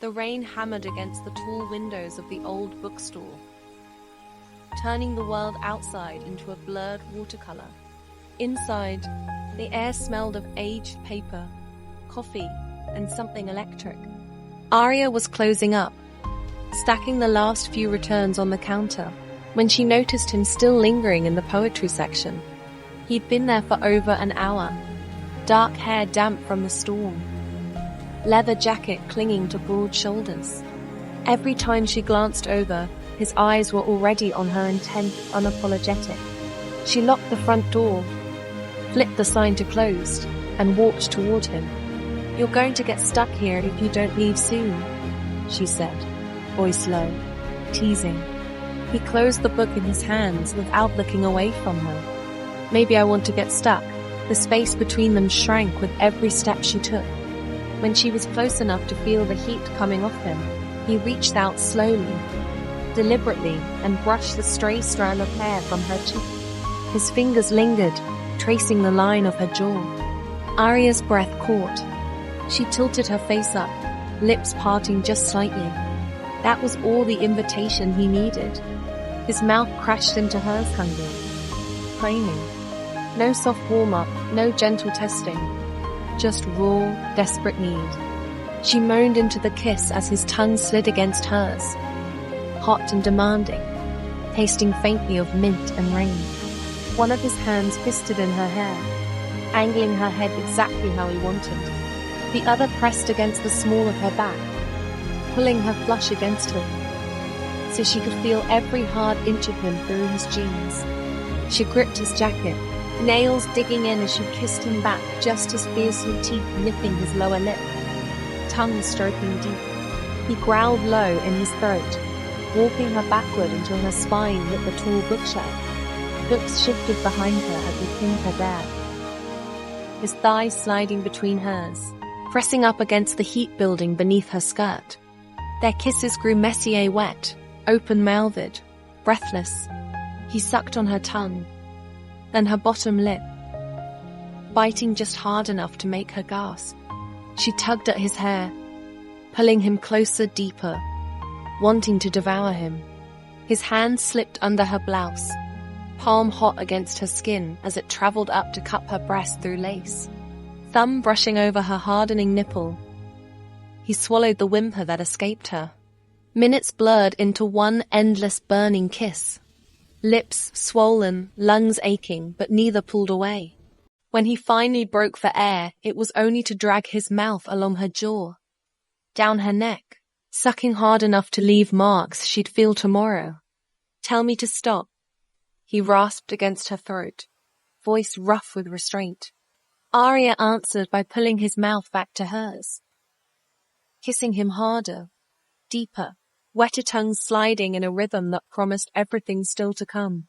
The rain hammered against the tall windows of the old bookstore, turning the world outside into a blurred watercolor. Inside, the air smelled of aged paper, coffee, and something electric. Arya was closing up, stacking the last few returns on the counter, when she noticed him still lingering in the poetry section. He'd been there for over an hour, dark hair damp from the storm, leather jacket clinging to broad shoulders. Every time she glanced over, his eyes were already on her, intent, unapologetic. She locked the front door, flipped the sign to closed, and walked toward him. "You're going to get stuck here if you don't leave soon," she said, voice low, teasing. He closed the book in his hands without looking away from her. "Maybe I want to get stuck." The space between them shrank with every step she took. When she was close enough to feel the heat coming off him, he reached out slowly, deliberately, and brushed the stray strand of hair from her cheek. His fingers lingered, tracing the line of her jaw. Arya's breath caught. She tilted her face up, lips parting just slightly. That was all the invitation he needed. His mouth crashed into hers, hungry, claiming. No soft warm-up, no gentle testing. Just raw, desperate need. She moaned into the kiss as his tongue slid against hers, hot and demanding, tasting faintly of mint and rain. One of his hands fisted in her hair, angling her head exactly how he wanted. The other pressed against the small of her back, pulling her flush against him, so she could feel every hard inch of him through his jeans. She gripped his jacket, nails digging in as she kissed him back just as fiercely, teeth nipping his lower lip, tongue stroking deep. He growled low in his throat, walking her backward until her spine hit the tall bookshelf. Books shifted behind her as he pinned her there, his thighs sliding between hers, pressing up against the heat building beneath her skirt. Their kisses grew Messier wet, open-mouthed, breathless. He sucked on her tongue, then her bottom lip, biting just hard enough to make her gasp. She tugged at his hair, pulling him closer, deeper, wanting to devour him. His hand slipped under her blouse, palm hot against her skin as it traveled up to cup her breast through lace, thumb brushing over her hardening nipple. He swallowed the whimper that escaped her. Minutes blurred into one endless burning kiss. Lips swollen, lungs aching, but neither pulled away. When he finally broke for air, it was only to drag his mouth along her jaw, down her neck, sucking hard enough to leave marks she'd feel tomorrow. "Tell me to stop," he rasped against her throat, voice rough with restraint. Arya answered by pulling his mouth back to hers, kissing him harder, deeper, wetter tongues sliding in a rhythm that promised everything still to come.